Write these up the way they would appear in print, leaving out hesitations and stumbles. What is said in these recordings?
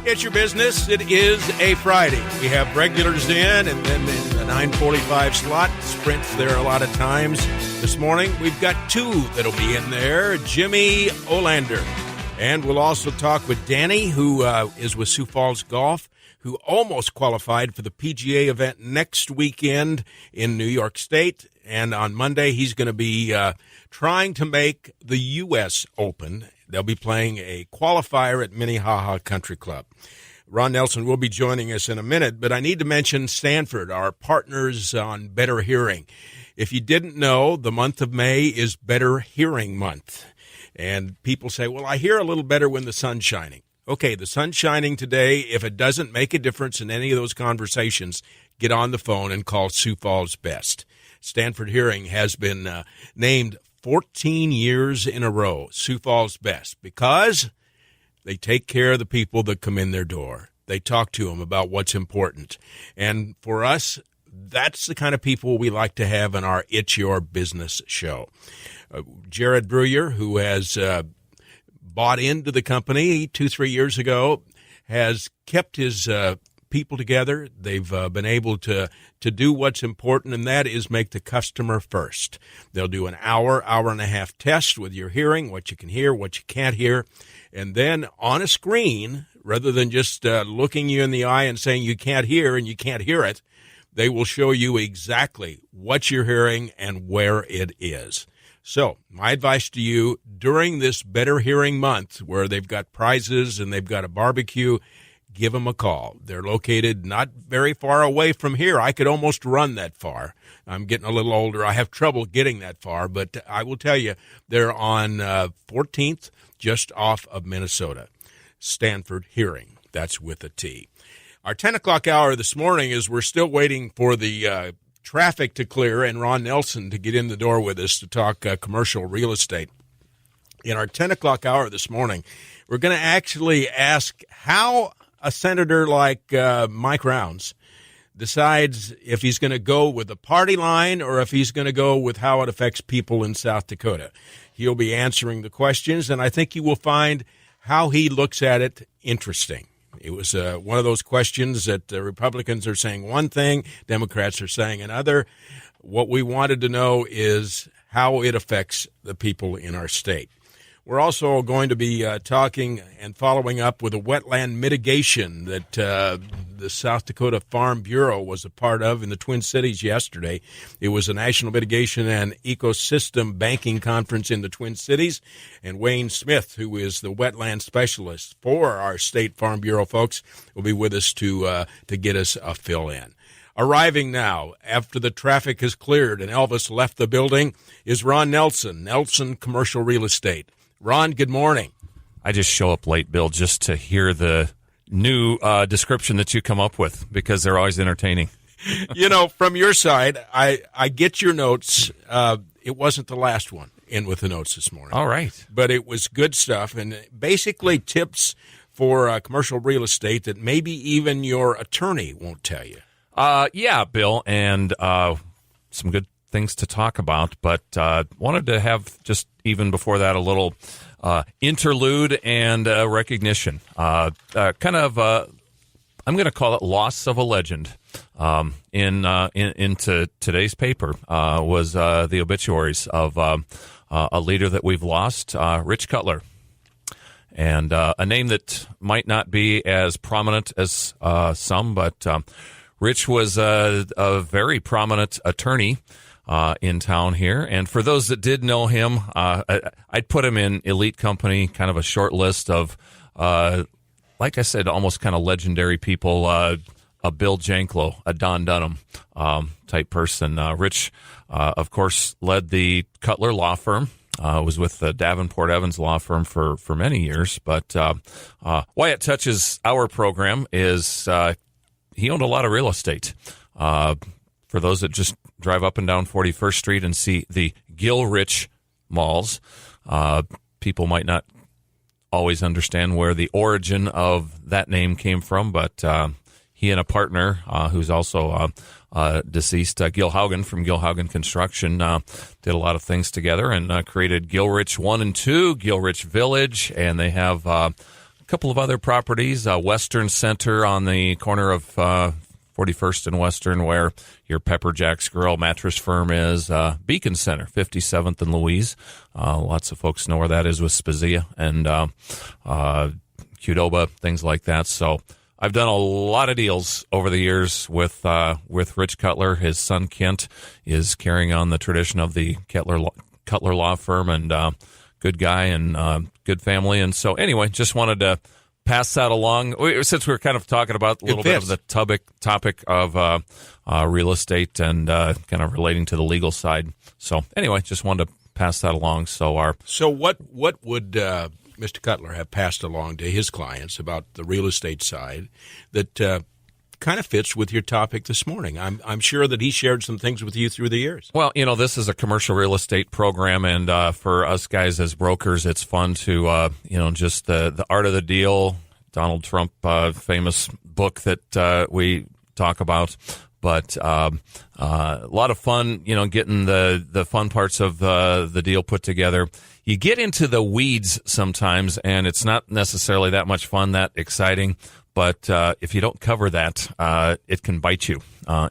It's your business. It is a Friday. We have regulars in, and then in the 9:45 slot, sprints there a lot of times. This morning, we've got two that'll be in there, Jimmy Olander. And we'll also talk with Danny, who is with Sioux Falls Golf, who almost qualified for the PGA event next weekend in New York State. And on Monday, he's going to be trying to make the U.S. Open. They'll be playing a qualifier at Minnehaha Country Club. Ron Nelson will be joining us in a minute, but I need to mention Stanford, our partners on Better Hearing. If you didn't know, the month of May is Better Hearing Month. And people say, well, I hear a little better when the sun's shining. Okay, the sun's shining today. If it doesn't make a difference in any of those conversations, get on the phone and call Sioux Falls Best. Stanford Hearing has been named 14 years in a row Sioux Falls Best because they take care of the people that come in their door. They talk to them about what's important. And for us, that's the kind of people we like to have in our It's Your Business show. Jared Breuer, who has bought into the company 2-3 years ago, has kept his people together. They've been able to do what's important, and that is make the customer first. They'll do an hour and a half test with your hearing, what you can hear, what you can't hear, and then on a screen, rather than just looking you in the eye and saying you can't hear and you can't hear it, they will show you exactly what you're hearing and where it is. So my advice to you during this Better Hearing Month, where they've got prizes and they've got a barbecue, give them a call. They're located not very far away from here. I could almost run that far. I'm getting a little older. I have trouble getting that far, but I will tell you, they're on 14th, just off of Minnesota. Stanford Hearing. That's with a T. Our 10 o'clock hour this morning is we're still waiting for the traffic to clear and Ron Nelson to get in the door with us to talk commercial real estate. In our 10 o'clock hour this morning, we're going to actually ask how a senator like Mike Rounds decides if he's going to go with the party line or if he's going to go with how it affects people in South Dakota. He'll be answering the questions, and I think you will find how he looks at it interesting. It was one of those questions that the Republicans are saying one thing, Democrats are saying another. What we wanted to know is how it affects the people in our state. We're also going to be talking and following up with a wetland mitigation that the South Dakota Farm Bureau was a part of in the Twin Cities yesterday. It was a National Mitigation and Ecosystem Banking Conference in the Twin Cities, and Wayne Smith, who is the wetland specialist for our State Farm Bureau folks, will be with us to get us a fill-in. Arriving now, after the traffic has cleared and Elvis left the building, is Ron Nelson, Nelson Commercial Real Estate. Ron, good morning. I just show up late, Bill, just to hear the new description that you come up with because they're always entertaining. You know, from your side, I get your notes. It wasn't the last one in with the notes this morning. All right. But it was good stuff and basically tips for commercial real estate that maybe even your attorney won't tell you. Yeah, Bill, and some good things to talk about, but wanted to have just even before that a little interlude and recognition. I'm going to call it loss of a legend. Into today's paper was the obituaries of a leader that we've lost, Rich Cutler. And a name that might not be as prominent as some, but Rich was a very prominent attorney in town here. And for those that did know him, I'd put him in elite company, kind of a short list of, like I said, almost kind of legendary people, a Bill Janklow, a Don Dunham type person. Rich, of course, led the Cutler Law Firm. Was with the Davenport Evans Law Firm for many years. But why it touches our program is he owned a lot of real estate. For those that just drive up and down 41st Street and see the Gilrich malls, people might not always understand where the origin of that name came from, but he and a partner who's also deceased, Gil Haugen from Gil Haugen Construction, did a lot of things together and created Gilrich 1 and 2, Gilrich Village, and they have a couple of other properties, Western Center on the corner of 41st and Western, where your Pepper Jack's Grill Mattress Firm is. Beacon Center, 57th and Louise. Lots of folks know where that is with Spezia and Qdoba, things like that. So I've done a lot of deals over the years with Rich Cutler. His son Kent is carrying on the tradition of the Cutler Law Firm, and good guy and good family. And so anyway, just wanted to pass that along. Since we were kind of talking about a little bit of the topic of real estate and kind of relating to the legal side. So anyway, just wanted to pass that along. So what would Mr. Cutler have passed along to his clients about the real estate side that kind of fits with your topic this morning? I'm sure that he shared some things with you through the years. Well, this is a commercial real estate program, and for us guys as brokers, it's fun to just the art of the deal. Donald Trump, famous book that we talk about. But a lot of fun, getting the fun parts of the deal put together. You get into the weeds sometimes, and it's not necessarily that much fun, that exciting. But if you don't cover that, it can bite you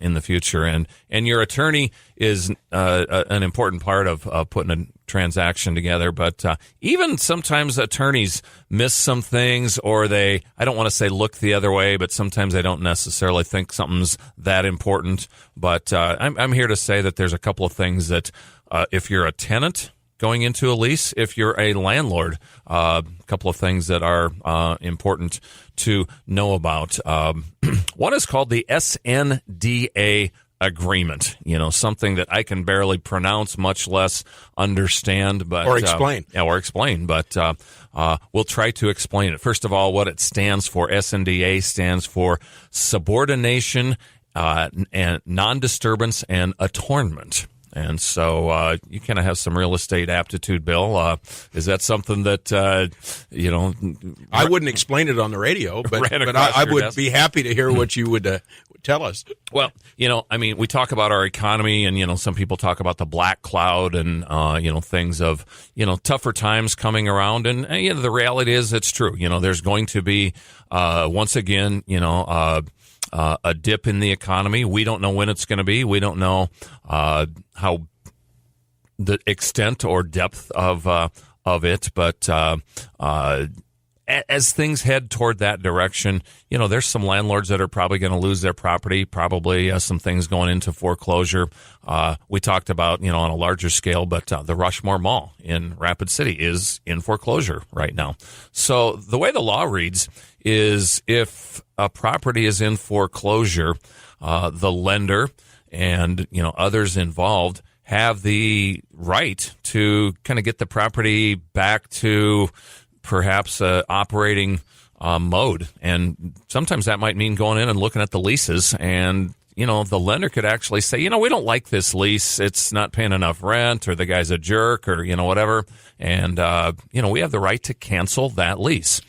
in the future. And your attorney is an important part of putting a transaction together. But even sometimes attorneys miss some things, or I don't want to say look the other way, but sometimes they don't necessarily think something's that important. But I'm here to say that there's a couple of things that if you're a tenant going into a lease, if you're a landlord, a couple of things that are important to know about. One is called the SNDA agreement, something that I can barely pronounce, much less understand. Or explain. But we'll try to explain it. First of all, what it stands for. SNDA stands for subordination and non-disturbance and attornment. And so you kind of have some real estate aptitude, Bill. Is that something that, I wouldn't explain it on the radio, but I would be happy to hear what you would tell us. Well, we talk about our economy, and, some people talk about the black cloud and, things of, tougher times coming around. And, the reality is it's true. There's going to be, once again, a dip in the economy. We don't know when it's going to be. We don't know how the extent or depth of it. But as things head toward that direction, there's some landlords that are probably going to lose their property. Probably some things going into foreclosure. We talked about on a larger scale, but the Rushmore Mall in Rapid City is in foreclosure right now. So the way the law reads is if a property is in foreclosure, the lender and others involved have the right to kind of get the property back to perhaps operating mode. And sometimes that might mean going in and looking at the leases, and the lender could actually say, we don't like this lease. It's not paying enough rent, or the guy's a jerk, or, whatever. And, we have the right to cancel that lease.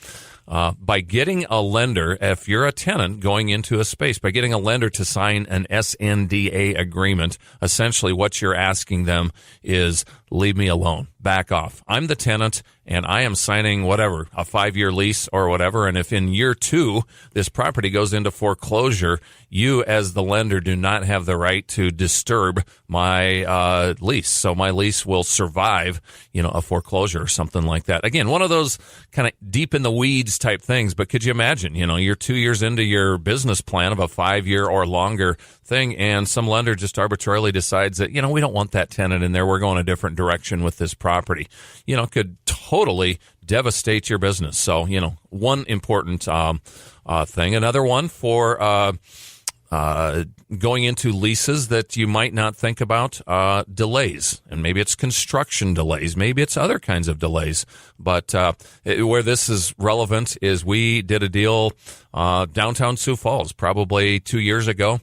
By getting a lender, if you're a tenant going into a space, by getting a lender to sign an SNDA agreement, essentially what you're asking them is, leave me alone, back off. I'm the tenant, and I am signing whatever, a 5-year lease or whatever. And if in year 2 this property goes into foreclosure, you as the lender do not have the right to disturb my lease. So my lease will survive, a foreclosure or something like that. Again, one of those kind of deep in the weeds type things. But could you imagine, you're 2 years into your business plan of a 5-year or longer thing, and some lender just arbitrarily decides that, we don't want that tenant in there. We're going a different direction with this property. Could totally devastate your business. So, one important thing. Another one for going into leases that you might not think about, delays. And maybe it's construction delays. Maybe it's other kinds of delays. But where this is relevant is we did a deal downtown Sioux Falls probably 2 years ago.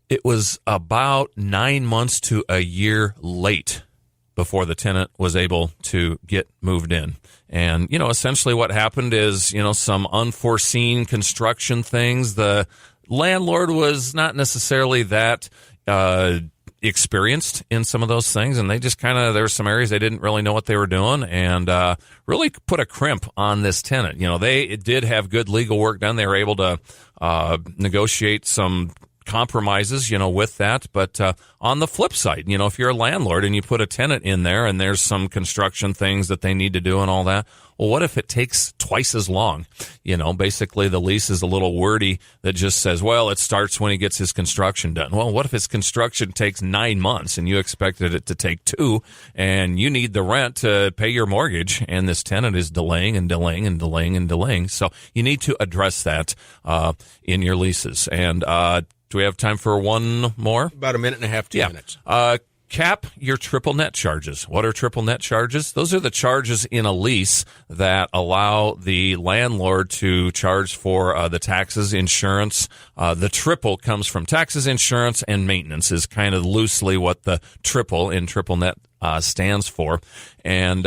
It was about 9 months to a year late before the tenant was able to get moved in. And, essentially what happened is, some unforeseen construction things. The landlord was not necessarily that experienced in some of those things, and they just there were some areas they didn't really know what they were doing, and really put a crimp on this tenant. They did have good legal work done. They were able to negotiate some compromises, with that. But on the flip side, if you're a landlord and you put a tenant in there and there's some construction things that they need to do and all that, well, what if it takes twice as long? Basically the lease is a little wordy that just says, well, it starts when he gets his construction done. Well, what if his construction takes 9 months and you expected it to take 2 and you need the rent to pay your mortgage and this tenant is delaying and delaying and delaying and delaying. So you need to address that in your leases. And do we have time for one more? About a minute and a half, 2 minutes. Cap your triple net charges. What are triple net charges? Those are the charges in a lease that allow the landlord to charge for the taxes, insurance. The triple comes from taxes, insurance, and maintenance is kind of loosely what the triple in triple net stands for. And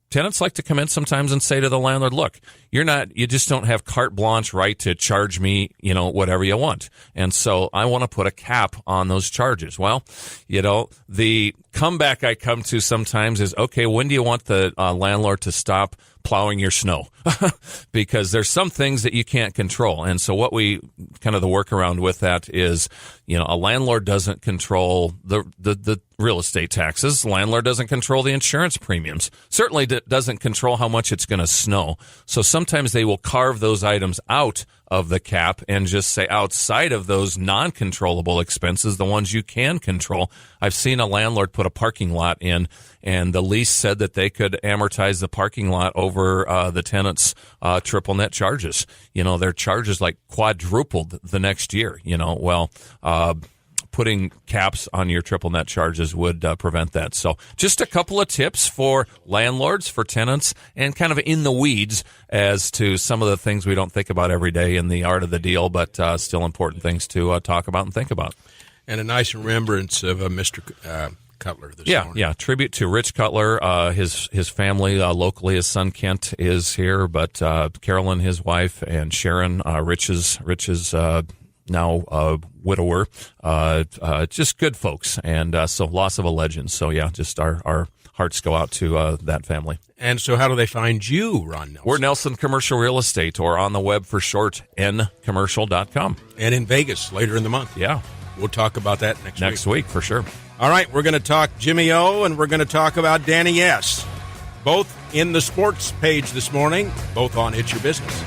tenants like to come in sometimes and say to the landlord, look, you just don't have carte blanche right to charge me, whatever you want. And so I want to put a cap on those charges. Well, the comeback I come to sometimes is, okay, when do you want the landlord to stop plowing your snow? Because there's some things that you can't control. And so what the workaround with that is, a landlord doesn't control the real estate taxes. The landlord doesn't control the insurance premiums. Certainly doesn't control how much it's going to snow. So sometimes they will carve those items out of the cap and just say outside of those non-controllable expenses, the ones you can control. I've seen a landlord put a parking lot in, and the lease said that they could amortize the parking lot over the tenant's triple net charges. Their charges quadrupled the next year. Putting caps on your triple net charges would prevent that. So just a couple of tips for landlords, for tenants, and kind of in the weeds as to some of the things we don't think about every day in the art of the deal, but still important things to talk about and think about. And a nice remembrance of Mr. Cutler this morning. Yeah. Tribute to Rich Cutler. His family locally, his son Kent is here, but Carolyn, his wife, and Sharon, Rich's now widower, just good folks, and so loss of a legend. So yeah, just our hearts go out to that family. And so how do they find you, Ron Nelson? We're Nelson Commercial Real Estate, or on the web for short, ncommercial.com. And in Vegas later in the month. Yeah. We'll talk about that next week. For sure. All right, we're going to talk Jimmy O, and we're going to talk about Danny S. Both in the sports page this morning, both on It's Your Business.